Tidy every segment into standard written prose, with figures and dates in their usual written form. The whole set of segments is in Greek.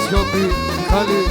σιωπή χαλή.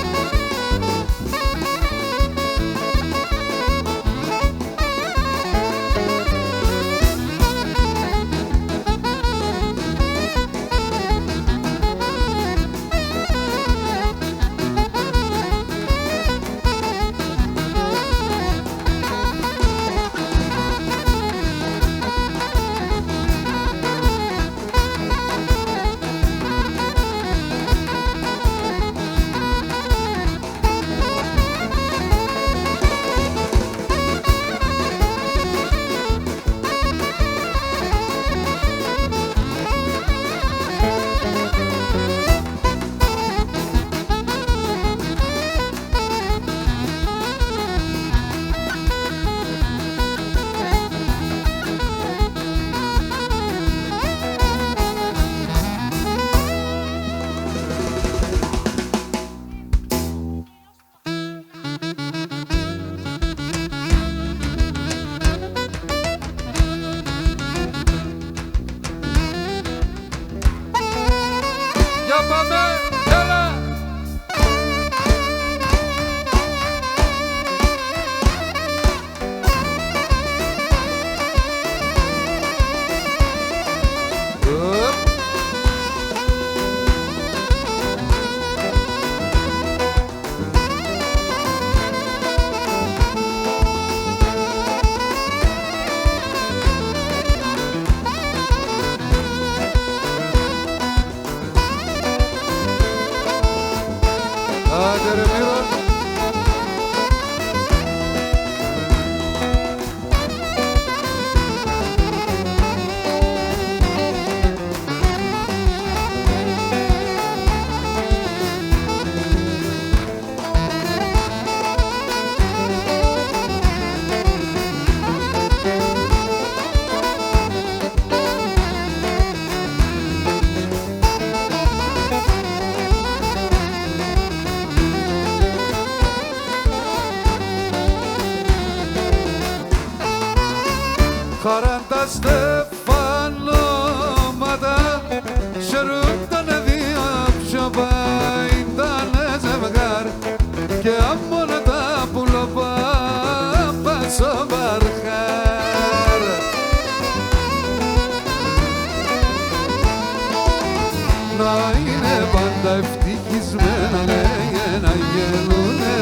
Χαράντα στεφανώματα σερούκτανε δύο ψιωπά ήτανε ζευγάρ και άμμονα τα πουλοπά πάσο βαρχάρ. Να είναι πάντα ευτυχισμένα λέγε να γελούνε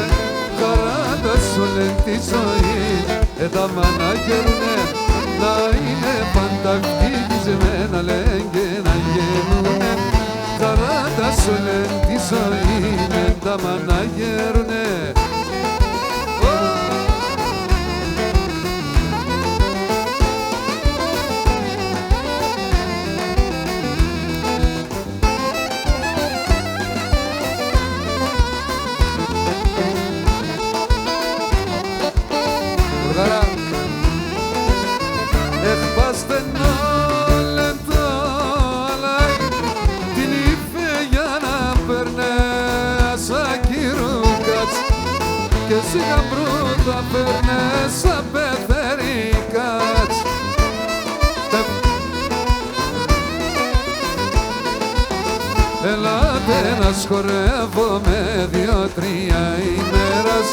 χαράντα σου λένε τη ζωή τα μανάκερνε. Να είναι πάντα ευτυχισμένα λέγε να γελούνε χαράτα σου λένε τη ζωή με τα μανάγερνε. Και σιγά πρώτα παίρνες σαν πεθερικάτς. Ελάτε να σχορεύομαι δυο-τρία ημέρας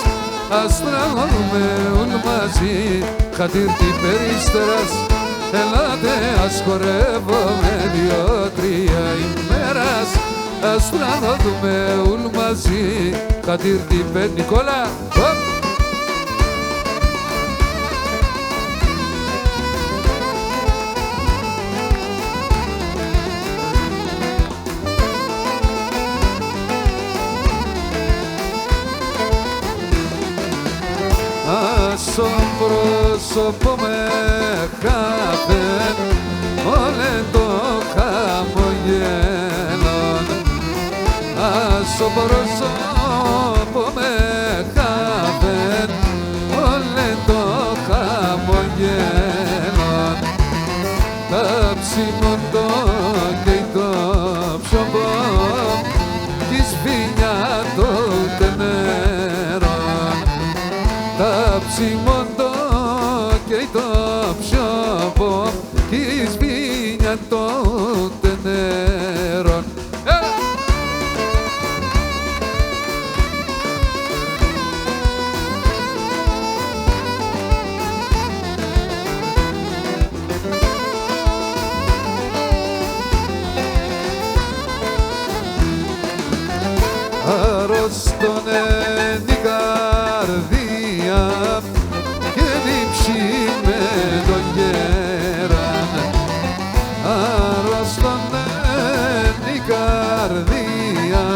ας τραγουδούμε ουλ μαζί χατήρτη περίστερας. Ελάτε ας χορεύομαι δυο-τρία ημέρας ας τραγουδούμε ουλ μαζί χατήρτη περίστερας. Νικόλα! Στο πρόσωπο με χάθεν όλε το χαμογέλον. Στο πρόσωπο με χάθεν όλε το χαμογέλον. Τα ψημοντό και το ψωμό κι σφινιά το τενέρον. Τα ψημοντό και το ψωμό κι σφινιά το τενέρον. Άρρωστον είναι η καρδία και νύψη με τον γέραν. Άρρωστον είναι η καρδία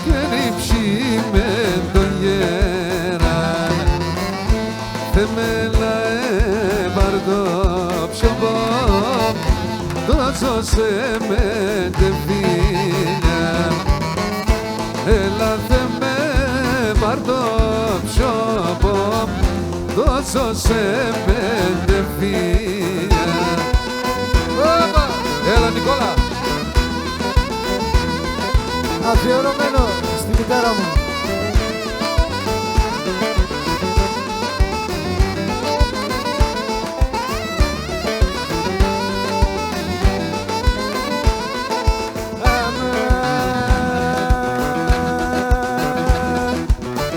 και νύψη με τον γέραν. Θεμέλα έπαρ το ψωμό, τόσο σε με τεφίλια. Έλα θε με πάρ' το ψώπο, τόσο σε πέντε φίλια. Έλα Νικόλα. Αφιερωμένο στη μητέρα μου.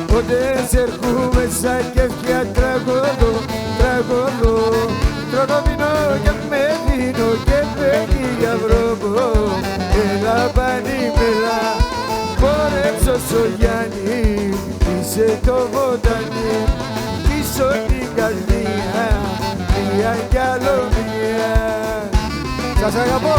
Ποτέ σε έρχομαι σαν κέφια τραγωδό, τραγωδό. Τρώνω βινό και με δίνω και παίρνει για βρόκο. Έλα πανίμελα, πόρεψω στο Γιάννη, είσαι το βοτανί, πίσω την καρδιά, μία κι άλλο μία. Σας αγαπώ.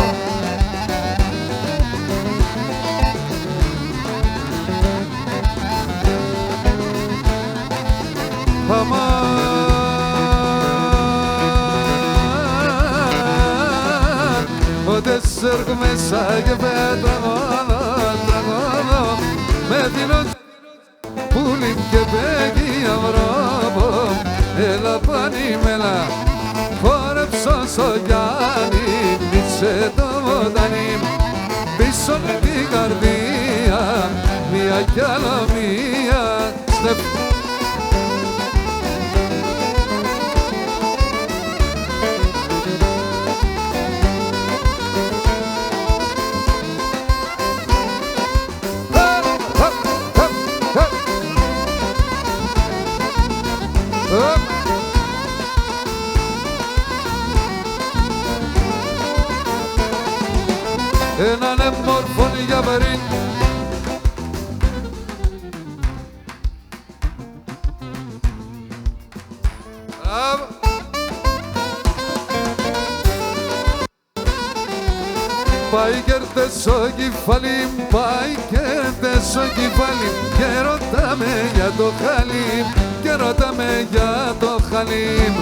Αμάν, ποτέ σε έρχομαι σαν και τραγωδό, τραγωδό. Με δίνω πουλί και παίγει αυρόπο. Έλα πανίμελα, χόρεψω στο Γιάννη, είσαι το βοτανί, πίσω την καρδία, μία κι άλλο μία. Έναν έμορφον για περί. Πάει κέρδες στο κεφάλι, πάει κέρδες στο κεφάλι και ρωτάμε για το χαλί, και ρωτάμε για το χαλί.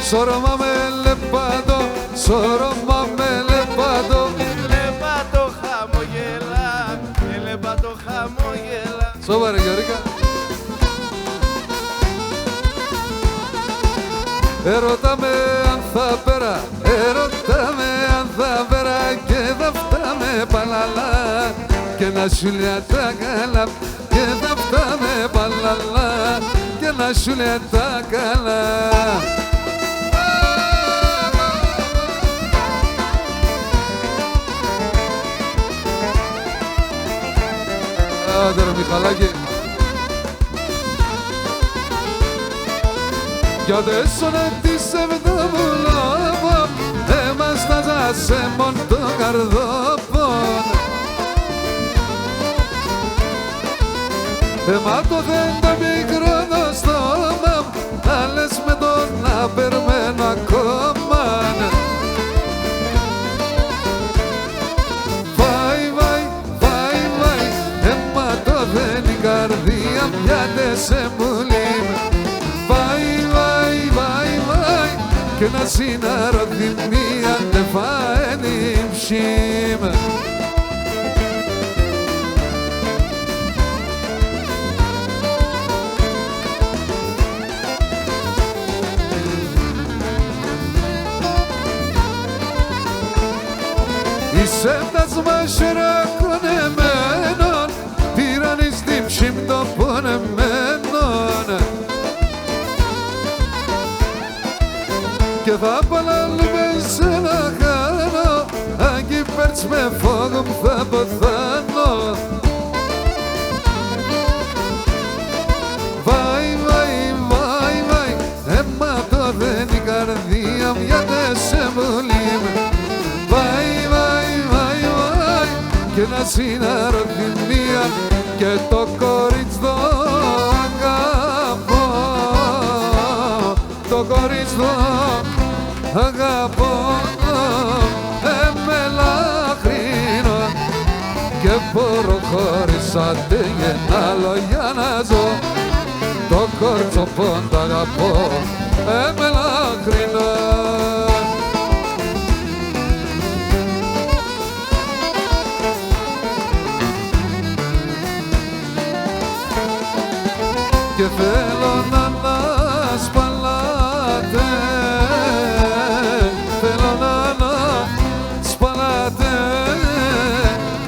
Σώρωμα με λεπάτο, σώρωμα με λεπάτο. Λεπάτο χαμογελά, λεπάτο χαμογελά. Σοβαρά Γιώργα. Ερωτάμε αν θα πέρα, ερωτάμε αν θα πέρα και θα φτάμε παλαλά και να σου λέει τα καλά, και θα φτάμε παλαλά και να σου λέει τα καλά. Άντε ρε Μιχαλάκη. Κι έσωνε τη σεβδόμουλα, έμασταζα σε μον το καρδόπον. Μα το δεν το μικρό το στόμα, να λες με τον να περμένω ακόμα. Βάι, βάι, βάι, βάι, έμα το δεν η καρδία μοιάται σε μουλή. Βάι, βάι, βάι, βάι, και να συναρωθυμία δεν φάενει ψήμ. Είσαι τάσμα σερακονεμένον, τυραννής την ψήμ το πονεμένον. Και θα παλάλουμε σε να χάνω, αν κι πέρτς με φόγκο μου θα ποθάνω. Βάι, βάι, βάι, βάι, έμα το δεν η καρδιά συναρροδιμία και το κορίτσι το αγαπώ, το κορίτσι το αγαπώ, μελαχρινό και προχωρήσατε ένα λόγια να ζω, το κορτσοπόν το αγαπώ, μελαχρινό. Και θέλω να ανασπαλάτε, θέλω να ανασπαλάτε,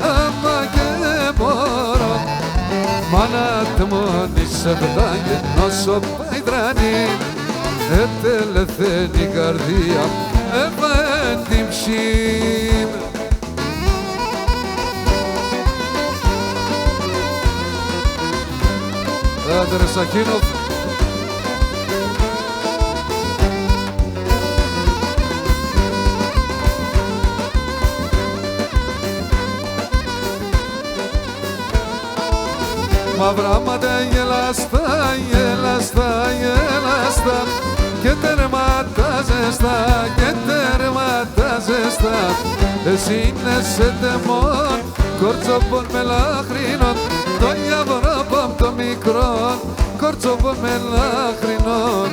άμα και μπορώ, μάνα μόνη σε βδάγε νόσο πάει τρανή, ετελεθαίνει η καρδία, επέντυμψη. Άντε Σαχίνοφ. Μαύρα μάτια γελαστά, γελαστά, γελαστά και τέρματα ζεστά, και τέρματα ζεστά. Εσύ είναι σε τεμόν, κορτσοπών μελαχρινών, το γιαβρό απ' το μικρό, κορτσοπών μελαχρινών.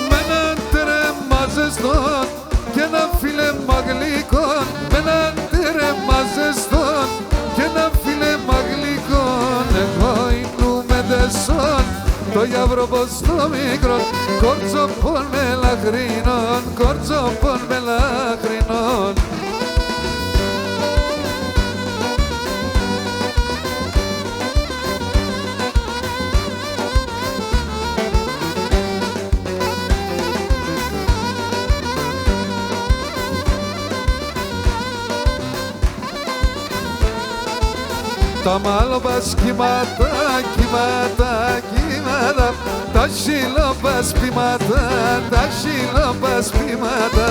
Με έναν τέρμα ζεστόν και ένα φίλεμα γλυκόν, με έναν τέρμα ζεστόν και ένα φίλεμα γλυκόν, εγώ ίνουμε δεσόν, το γιαβρό πως το μικρό, κορτσοπών μελαχρινών, κορτσοπών μελαχρινών. Τα μάλωπας κύματα, κύματα, κύματα, τα σιλοπασπήματα, τα σιλοπασπήματα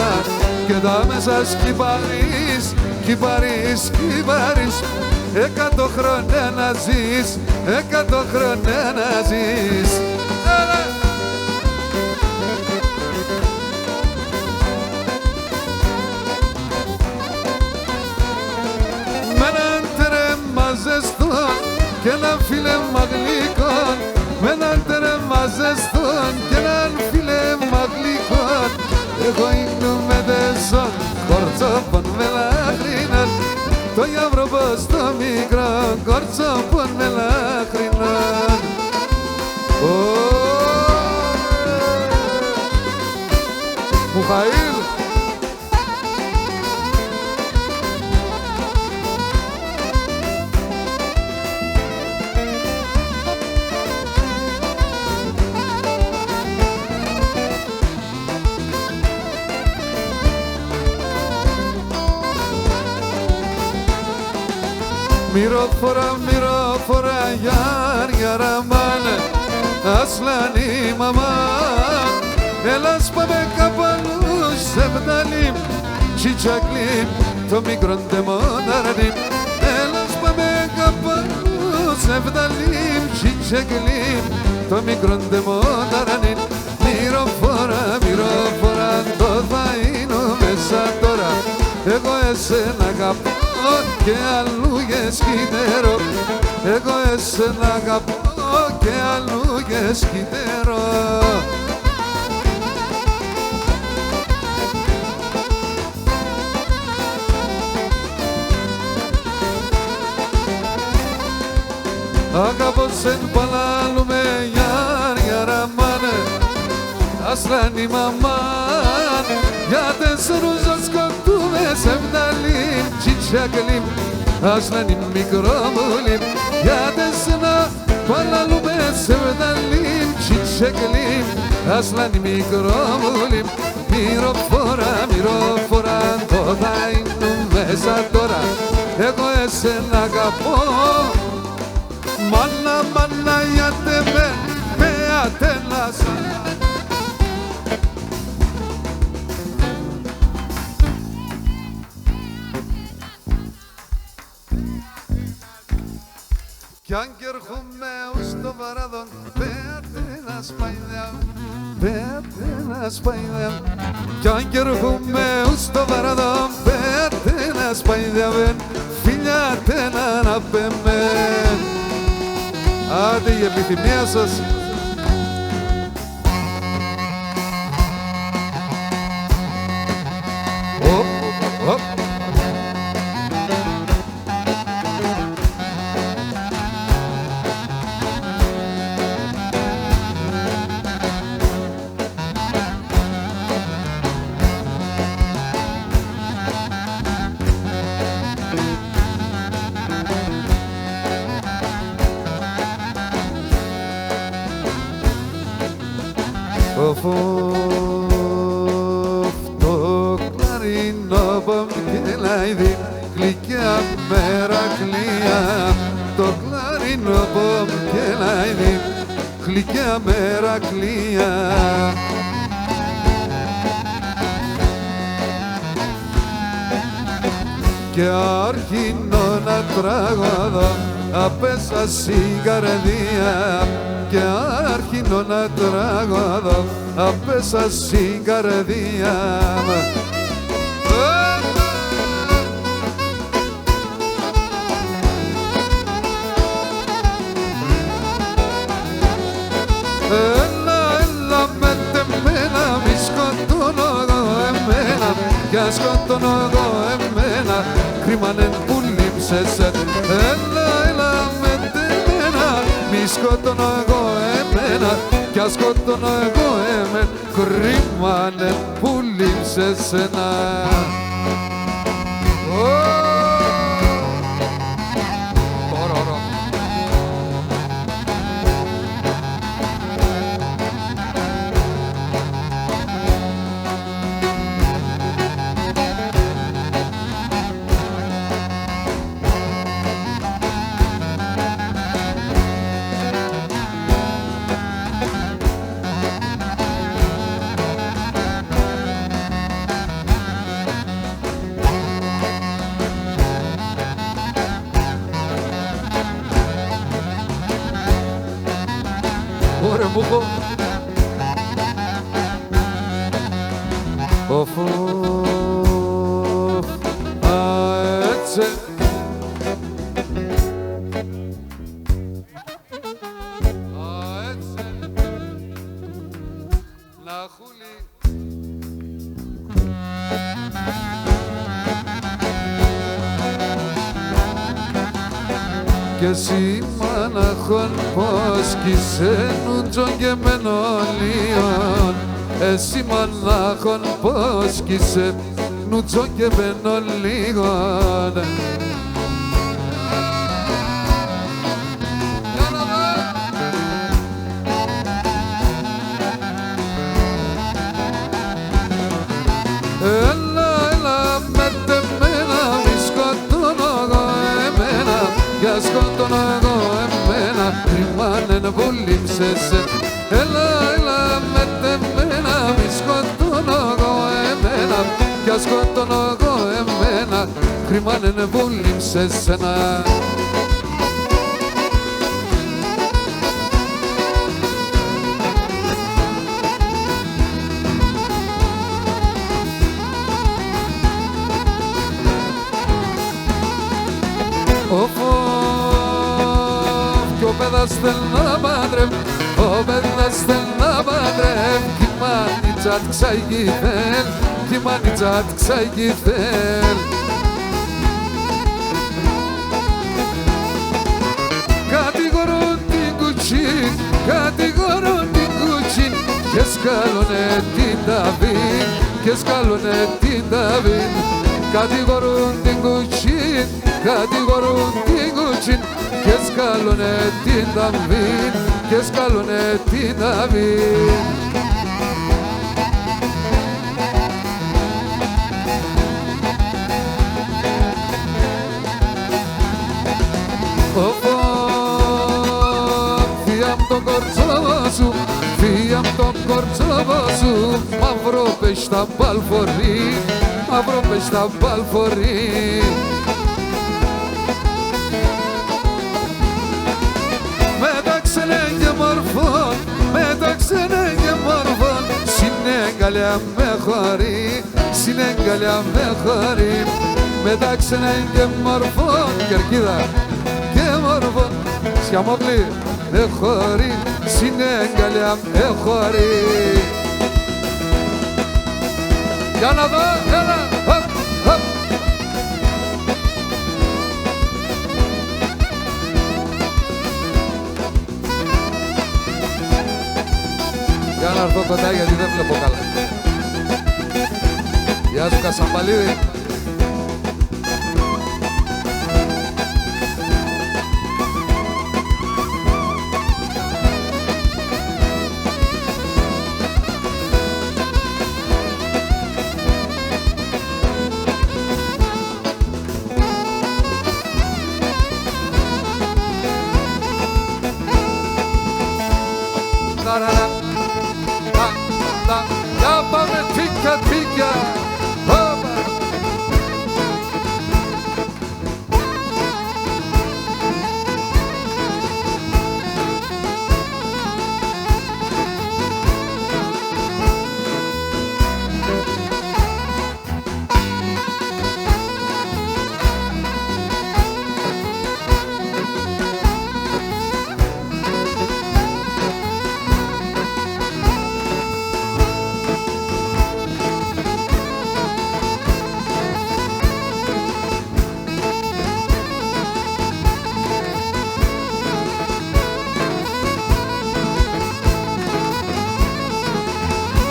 και τα μέσα σκυπαρείς, κυπαρείς, κυπαρείς, 100 χρόνια να ζεις, 100 χρόνια να ζεις. Με έναν τρέμα ζεστόν και έναν φίλεμα γλυκόν, με έναν τρέμα ζεστόν και έναν φίλεμα γλυκόν, εγώ ίνουμε δεσόν, κορτσοπών μελαχρινών, το γιαβρό πως το μικρό, κορτσοπών μελαχρινών. Μουχαήλ. Μυροφορά, γιάρ, γιαραμάν, ασλάνι μαμάν, έλας πάμε κάπου αλλού σε βδαλίμ, τσιτσακλίμ, το μικρό ντεμόναρνίμ, έλας πάμε κάπου αλλού σε βδαλίμ, τσιτσακλίμ, το μικρό ντεμόναρνίμ. Μυροφορά, το δαΐνο μέσα τώρα, εγώ εσένα αγαπώ και αλλού γεσκύτερο, εγώ εσένα αγαπώ και αλλού γεσκύτερο. Αγαπώ σεν παλάλου με γιάρ, γιαραμάνε, ασλάνι μαμάν, για τέσσερους ασκοτούμε σε βδαλίμ, τσιτσακλίμ, ασλάνι μικρό μουλίμ, για τέσσερα παλαλούμε σε βδαλίμ, τσιτσακλίμ, ασλάνι μικρό μουλίμ. Μυροφορά, το δαΐνου μέσα τώρα, εγώ εσένα αγαπώ, μάνα, μάνα, γιατί με φίλια τέλας. Κι αν κι έρχομαι ως το παράδον, πέτε να σπαϊδιά, πέτε να σπαϊδιά. Κι αν κι έρχομαι ως το παράδον, πέτε να σπαϊδιά, φίλια τένα να πέμε. Άντε η επιθυμία σας. Οπ, οπ. Το κλαρινό πομκελάιδι, γλυκιά μερακλία. Το κλαρινό πομκελάιδι, γλυκιά μερακλία. Και αρχινώ να τραγωδώ απέσα στην καρδία. Και αρχινώ να τραγωδώ απέσα στην καρδία. Έλα με τεμένα, μη σκοτώνω εγώ εμένα. Κι αν σκοτώνω εγώ εμένα, κρίμανε που λείψεσαι. Έλα με τεμένα, μη σκοτώνω εγώ εμένα. Κι αν σκοτώνω εγώ εμένα, κρίμανε που λείψεσαι. Ωραία μου έχω. Οφου, έτσι. Έτσι. Να χούλει. Κι εσύ μάναχον πως κυσένουν και μενολίον. Εσύ μάναχον πως κυσένουν και μενολίον. Έλα με τεμένα, μη σκοτώνω εγώ εμένα. Για σκοτώνω εγώ εμένα, κρυμάνε που λείψεσαι. Έλα με τεμένα, μη σκοτώνω εγώ εμένα. Για σκοτώνω εγώ εμένα, κρυμάνε που λείψεσαι. Ο παιδάς θέλει να παντρεύει, ο παιδάς θέλει να παντρεύει. Κι η μάνιτσα τ' ξαγηθέλ, κι η μάνιτσα τ' ξαγηθέλ. Κατηγορούν την κουτσίν, κατηγορούν την κουτσίν. Και σκάλωνε την ταβίν, και σκάλωνε την ταβίν. Κατηγορούν την κουτσίν, κατηγορούν την κουτσίν. Και σκάλωνε την ταβίν, και σκάλωνε την ταβίν. Θεία μου τον κορτσό σου, μαύρο πες τα μπαλφορεί, μαύρο πες τα μπαλφορεί. Μεταξύ και μορφών, μεταξύ και μορφών, συνέγκαλια με χωρεί, συνέγκαλια με χωρεί. Μεταξύ και μορφών, Κερκίδα και μορφών, Σιαμόκλη με χωρεί, συνέγκαλια με χωρεί. Για να δω, έλα, χωπ, χωπ. Για να έρθω κοντά γιατί δεν βλέπω καλά. Γεια σου Κασαμπαλίδη. Για πάμε τίκια τίκια.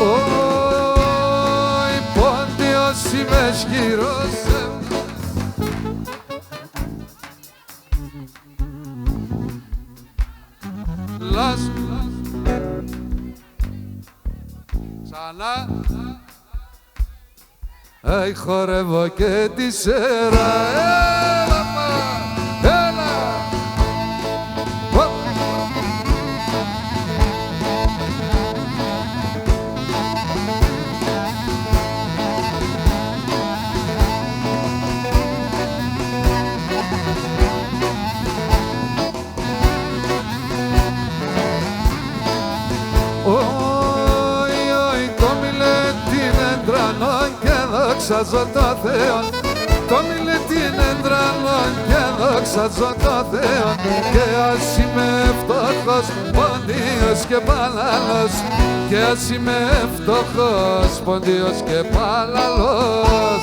Όι Πόντιος είμαι ισχυρός. Λάσου ξανά. Αι χορεύω και τη σέρα. Έλα πά, έλα. Δόξαζω το Θεό, το μιλετήν εντρανών και δόξαζω το Θεό. Και ας είμαι φτωχός, ποντίος και παλαλός, και ας είμαι φτωχός, ποντίος και παλαλός.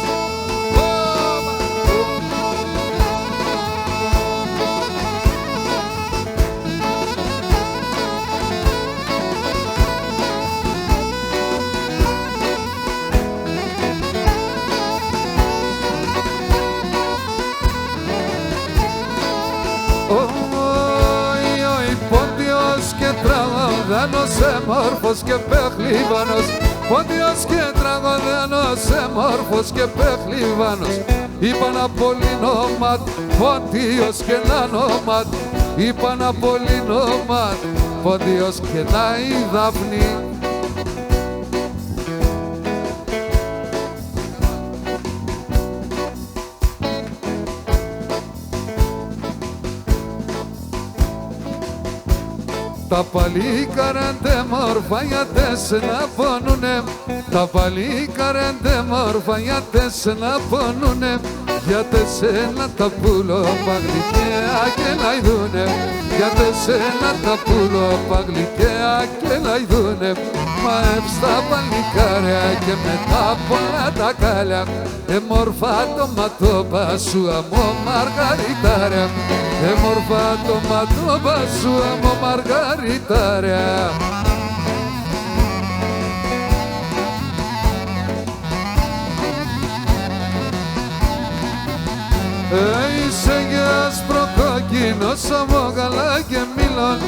Τραγωδένος, εμόρφος και παιχλίβανος, Πόντιος και τραγωδένος, εμόρφος και παιχλίβανος. Είπαν απολυνόματ, Πόντιος και νανόματ, είπαν απολυνόματ, Πόντιος και να η Δάφνη. Τα παλίκαρα μόρφα γιατί σε να πόνουνε, τα παλίκαρα μόρφα γιατί σε να πόνουνε, γιατί σένα τα πουλόπα γλυκαία και λαϊδούνε, γιατί σένα τα πουλόπα γλυκαία και λαϊδούνε. Μα έψτα παλικάρια και μετά πολλά τα κάλια, μόρφα το ματώπα σου αμό μαργαριτάρια, μόρφα το ματώπα σου αμό μαργαριτάρια. Είσαι και ασπροκόκκινος αμό γαλά και μήλον,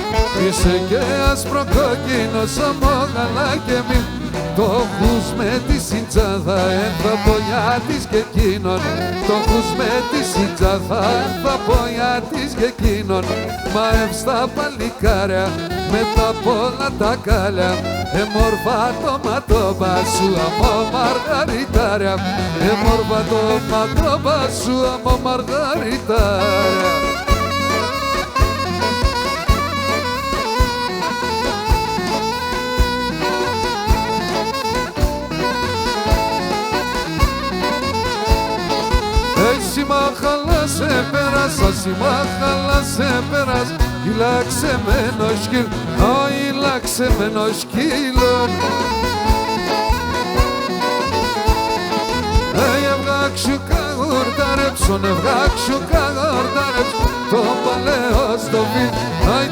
είσαι και ασπροκόκκινος αμό γαλά και μήλον. Το χους με τη συντζάδα θα πω για της και εκείνον. Το χους με τη συντζάδα θα πω για της και εκείνον. Μα εύστα παλικάρια με τα πολλά τα κάλια. Μόρφα το ματώμα σου αμώ μαργαριτάρια. Μόρφα το ματώμα σου αμώ μαργαριτάρια. Εσύ μάχαλα σε πέρασα, εσύ μάχαλα σε πέρασα. Ήλαξε με ενός σκύλ, ήλαξε με ενός σκύλον. Ευγάξου καγορταρέψον, ευγάξου καγορταρέψον. Το παλαιό στο φιλ,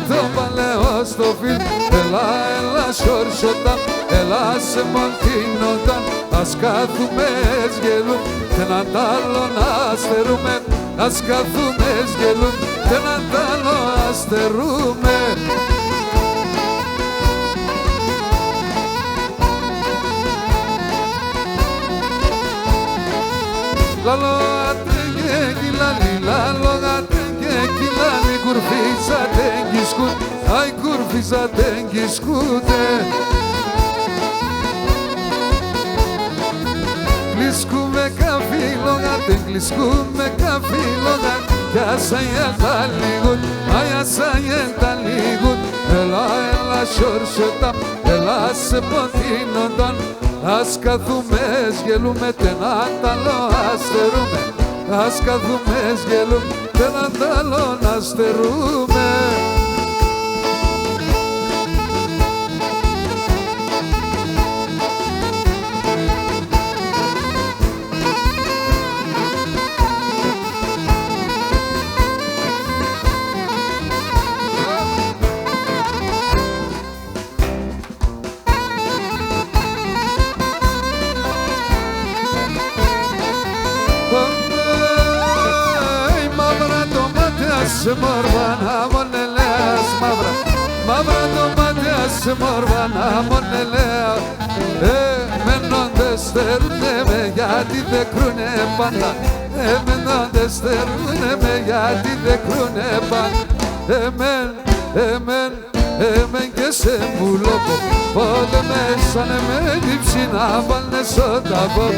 το παλαιό στο φιλ. Έλα, έλα σορσόταν, έλα σε μοντίνονταν. Ας κάθουμε σγελούν και έναν τ' άλλο να αστερούμε. Ας κάθουμε σγελούν και έναν τ' άλλο αστερούμε. Λαλό ατρέγε κυλάλι, λαλό ατρέγε κυλάλι. Κουρφίζα τέγκισκούν, αι κουρφίζα τέγκισκούτε. Γλυσκούμε καφίλογατε, γλυσκούμε καφίλογατε. Κι ασαγέντα λίγουν, αι ασαγέντα λίγουν. Έλα, έλα σιορσότα, έλα σε ποντίνονταν. Ας καθούμε σγελούμε, τενάν τ' άλλο αστερούμε. Ας καθούμε σγελούμε, τενάν τ' άλλο αστερούμε. Σε μορβάνα μονελέας μαύρα, μαύρα το μάτια σε μορβάνα μονελέα. Εμένοντες στερούνε με γιατί δεν κρούνε πάντα. Εμένοντες στερούνε με γιατί δεν κρούνε πάντα. Εμέν και σε μουλόπο πολεμέσανε με την ψηνά βάλνε σωταβό.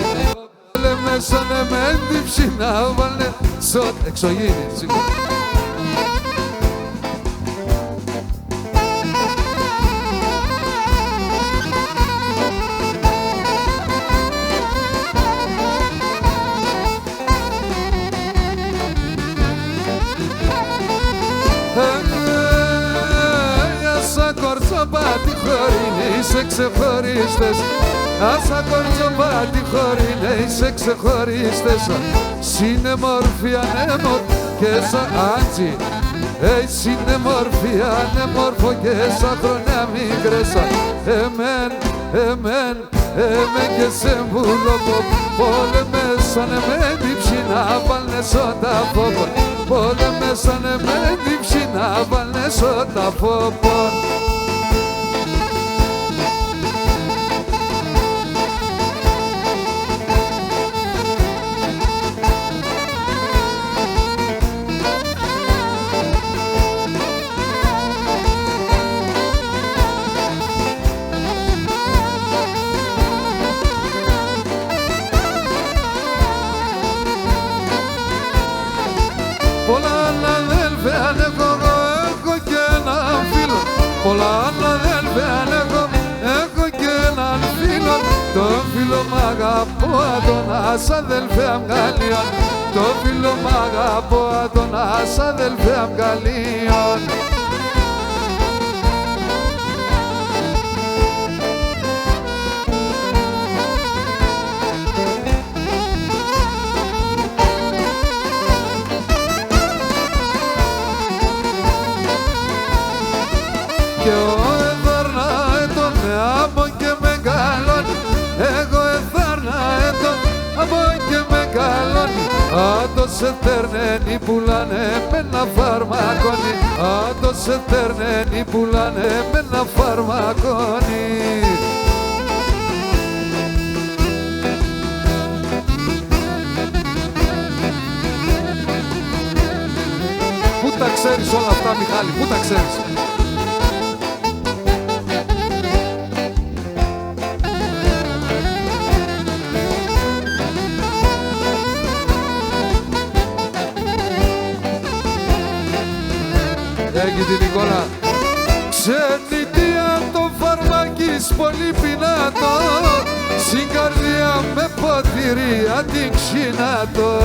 Πολεμέσανε με την ψηνά βάλνε σωταβό. Εξωγήινη σίγουρα. Κορτσοπάτι χωρίν είσαι ξεχωρίστες. Άσα κορτσοπάτι χωρίν είσαι ξεχωρίστες. Σύνε μορφή ανέμορ και σαν άντζι. Σύνε μορφή ανέμορφο και σαν χρόνια μικρέσα. Εμέν και σε βουλόπο. Πολεμέσανε με την ψηνά βάλνε σωταφόπον. Πολεμέσανε με την ψηνά βάλνε σωταφόπον. Πολλά αδέλφια έχω και έναν φίλο. Πολλά αδέλφια έχω και έναν φίλο. Το φίλο μ' αγαπώ Αντωνάς αδέλφια Αυγαλίων. Το φίλο μ' αγαπώ Αντωνάς αδέλφια Αυγαλίων. Και ο εδάρνα τον από και μεγαλώνει. Εγώ εδάρνα τον από και μεγαλώνει. Άντω σε τέρνενοι πουλάνε με ένα φαρμακόνι. Άντω σε τέρνενοι πουλάνε με ένα φαρμακόνι. ξέρεις όλα αυτά, Μιχάλη, πού τα ξέρεις? Έγινε την Νικόλα. Ξενιτία το φαρμακής πολύ πεινάτο, στην καρδιά με ποτηρία την ξυνάτο.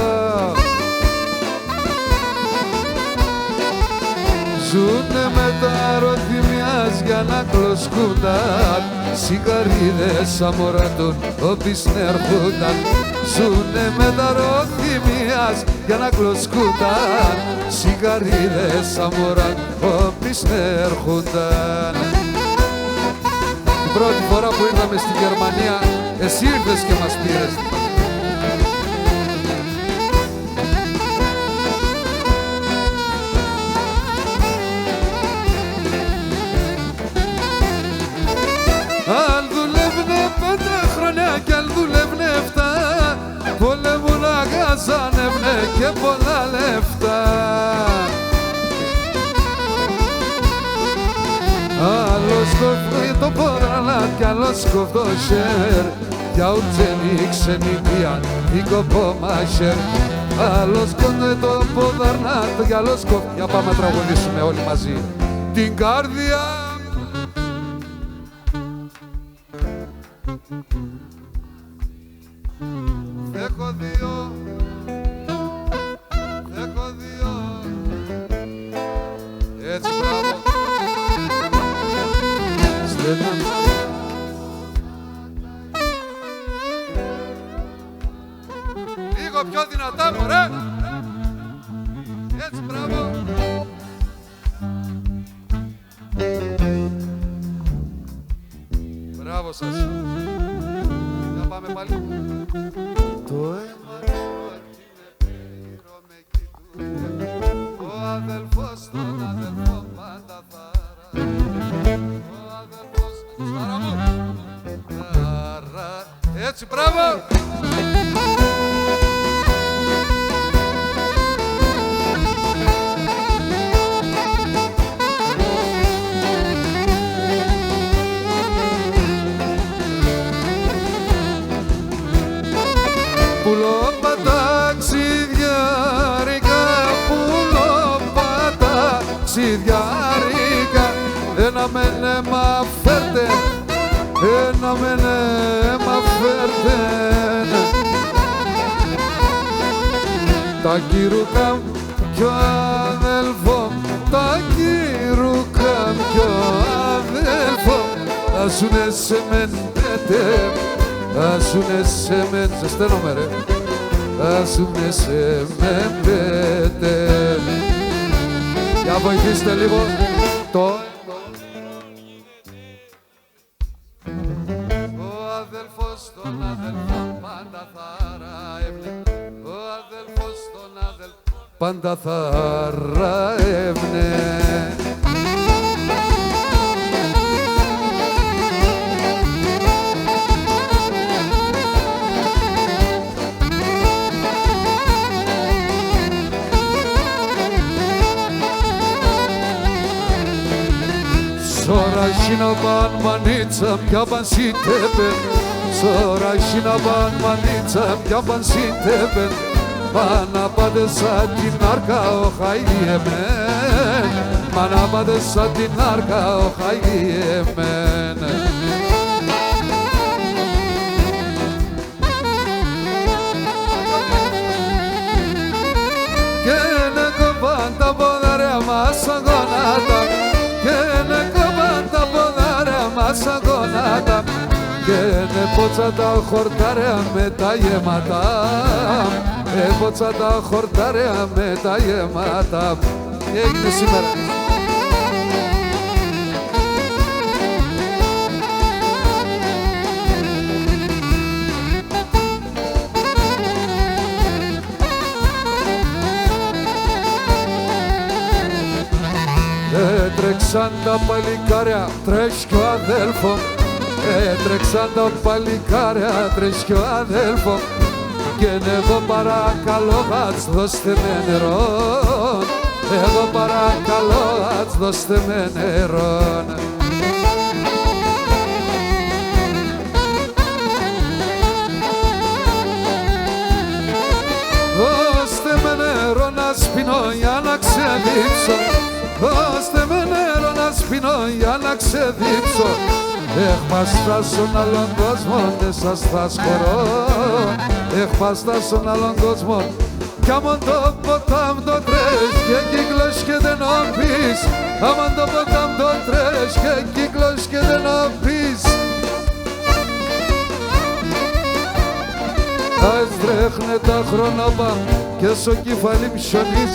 Ζουνε με τα αρωθυμιάς για να κλωσκούνταν, σιγαρίδες αμορατών όπις νερχούνταν. Ζουνε με τα αρωθυμιάς για να κλωσκούνταν, σιγαρίδες αμορατών όπις νερχούνταν. Την πρώτη φορά που ήρθαμε στη Γερμανία, εσύ ήρθες και μας πήρες. Αν δουλεύουνε 5 χρόνια κι αν δουλεύουνε 7, πολέμου να γαζάνευνε και πολλά λεφτά. Άλλος κοφτεί το ποραλά κι άλλος κοφτό σέρ, για ουτσένη ξενιτία η κοπομάσερ. Άλλος κοφτεί το ποδαρνάτ κι άλλος κοφτεί. Για πάμε να τραγουδήσουμε όλοι μαζί την καρδιά. Έχω δύο, έχω δύο. Έτσι, μπράβο. Λίγο πιο δυνατά, μωρέ. Έτσι, μπράβο. Μπράβο σας. Για πάμε πάλι. Το αίμα του είναι πύρο με κοιτούνια, ο αδελφός τον αδελφό πάντα θα ράει. Ο αδελφός, στάρα μου, έτσι, μπράβο! Πουλόπατα ξυδιάρικα, πουλόπατα ξυδιάρικα, ένα με νέμα φέρτε, ένα με νέμα φέρτε. Τα κυρούκα πιο αδελφό, τα κυρούκα πιο αδελφό, ασουνε σε μεντέτε, ασουνε σε μεν, σε στέλνομαι ρε, ασουνε σε μεντέτε. Για βοηθήστε λίγο το. Ο αδελφός τον αδελφό πάντα θα ραεύνε, ο αδελφός τον αδελφό πάντα θα ραεύνε. Σora şinaban manitsam yaban siteben, Sora şinaban manitsam yaban siteben, bana badesa din arka o hayyemen, bana badesa din arka o hayyemen. Gene kubanda bodare masagonata, gene kubanda bodare masagonata, gene potsa ta χορτάρια με τα γεμάτα, potsa τα χορτάρια με τα γεμάτα. Τι έγινε σήμερα? Έτρεξαν τα παλικάρια, τρέχει κι ο αδέλφο. Έτρεξαν τα παλικάρια, τρέχει κι ο αδέλφο. Και εγώ παρακαλώ, γάτς, δώστε με νερό. εγώ παρακαλώ ας δώστε με νερό. Δώστε με νερό να σπινώ για να ξεδείψω, δώστε με νερό να σπινώ για να ξεδείψω. Έχπαστα στον άλλον κόσμο, δεν σας θα σχωρώ. Έχπαστα στον άλλον κόσμο, κι άμον το ποτάμ το τρες και κύκλος και δεν οπείς. Άμον το ποτάμ το τρες και κύκλος και δεν οπείς. Ας τρέχνε τα χρόνια και στο κεφάλι ψωνείς.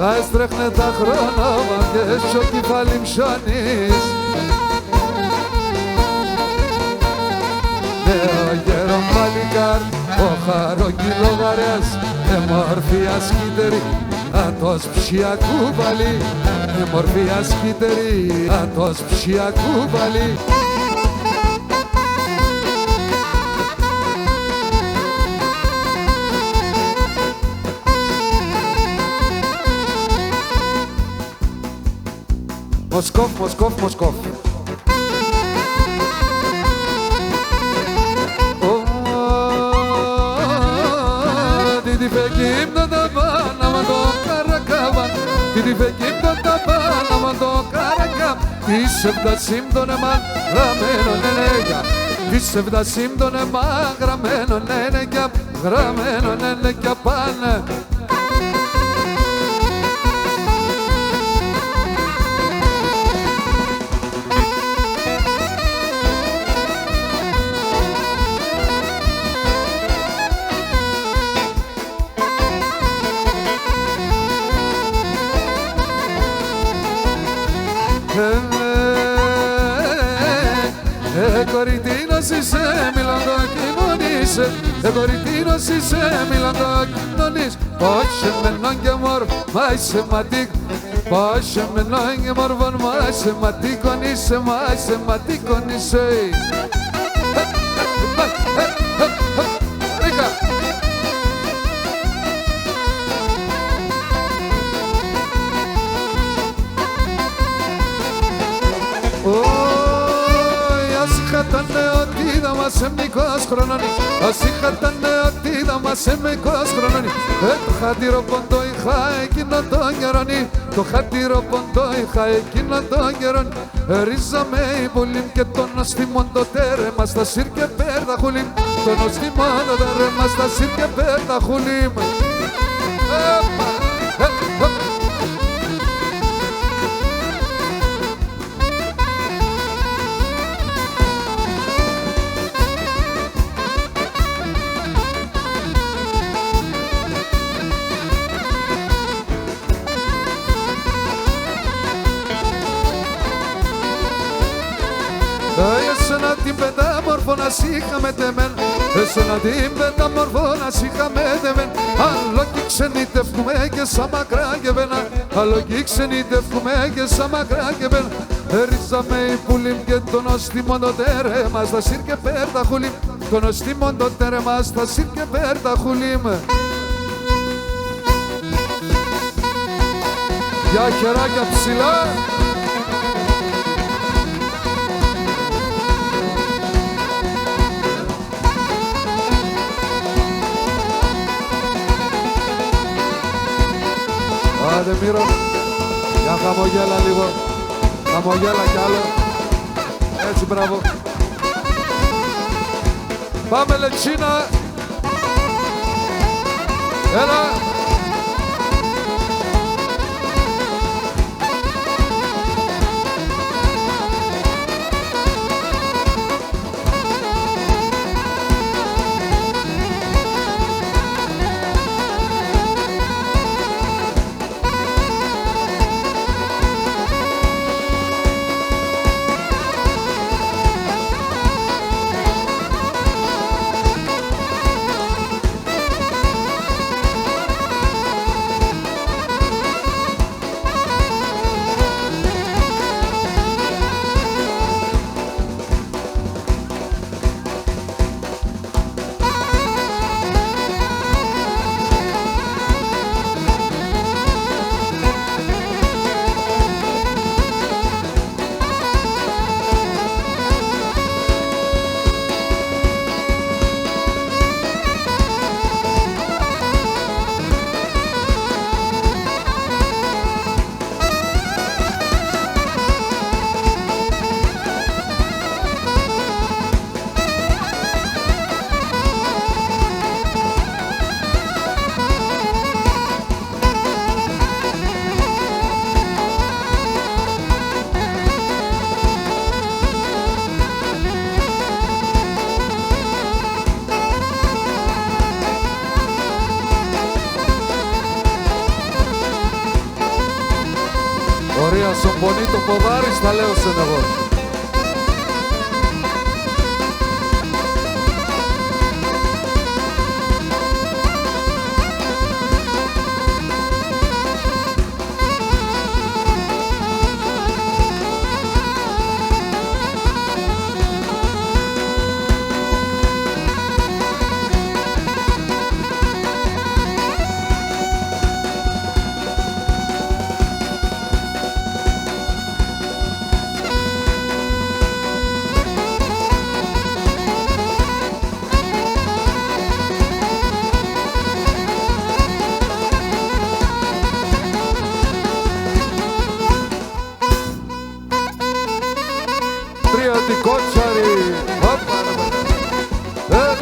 Ας τρέχνε τα χρόνια και στο κεφάλι ψωνείς. Ο γέρον παλικάρ, ο χαροκυλογαρέας, μορφή ασκήτερη, ατός ψιακού παλί, μορφή ασκήτερη, ατός ψιακού παλί. Μοσκόφ, Μοσκόφ, Μοσκόφ. Τη φεκίμ το ταπάναμα το καρακάβαν, τη φεκίμ το ταπάναμα το καρακάβαν. Της εβδασίμ τον εμάν γραμμένον ενέγια, της εβδασίμ τον εμάν γραμμένον ενέγια, γραμμένον ενέγια πάνε. Κοριτίνος είσαι, μιλάν το κοινωνείς. Κοριτίνος είσαι, μιλάν το κοινωνείς. Πόσε μενόν και μορ, μα είσαι ματίκ. Πόσε μενόν και μορφον, μα είσαι ματίκον είσαι, μα είσαι ματίκον είσαι. Τα νεοτήδα μας σε μικρός χρονώνης, ας είχα τα νεοτήδα μας σε μικρός χρονώνης. Το χατήροποντο είχα εκείνο το καιρόνι, το χατήροποντο είχα εκείνο το καιρόνι. Ρίζαμε η πουλήμ και το νοστιμόν το τέρεμα στα σύρ και πέρτα χουλήμ, το νοστιμόν το τέρεμα στα σύρ και πέρτα χουλήμ. Εσένα την πεντάμορφο να σ' είχαμε τεμέν, εσένα την πεντάμορφο να σ' είχαμε τεμέν. Άλλο κι ξενιτεύκουμε και σαν μακρά και βένα, άλλο κι ξενιτεύκουμε και σαν μακρά και βένα. Ρίζαμε η πουλήμ και το νοστιμόν το τέρεμα στα σύρ και πέρτα χουλήμ, το νοστιμόν το τέρεμα στα σύρ και πέρτα χουλήμ. Για χεράκια ψηλά. Άντε Μύρο, για χαμογέλα λίγο, χαμογέλα κι άλλο, έτσι μπράβο. Πάμε Λετσίνα, έλα. Τρία στον πονί το ποδάρι, στα λέω σε εγώ. Τρίωτη κότσαρη, όπα ρε παιδιά.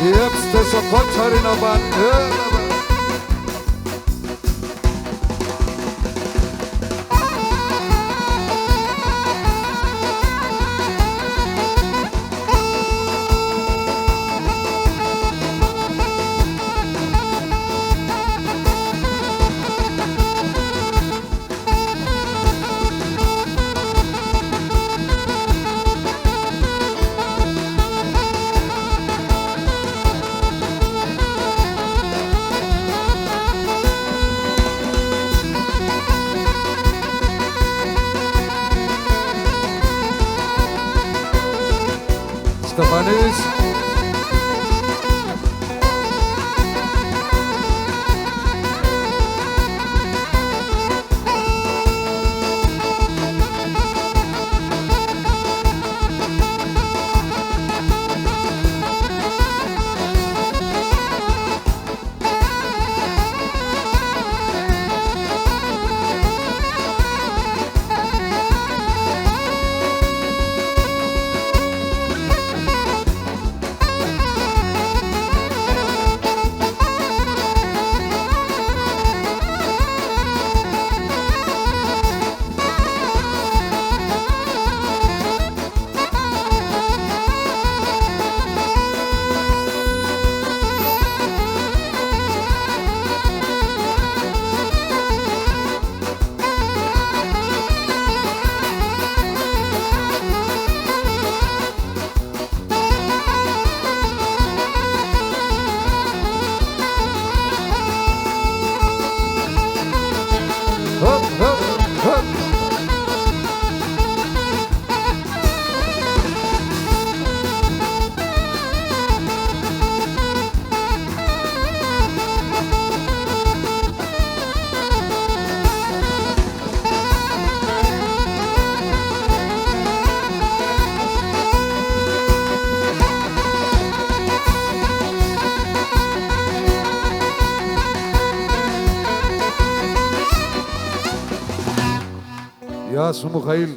Jebste so kočari na ban, Στεφανής. Γεια σου Μιχαήλ.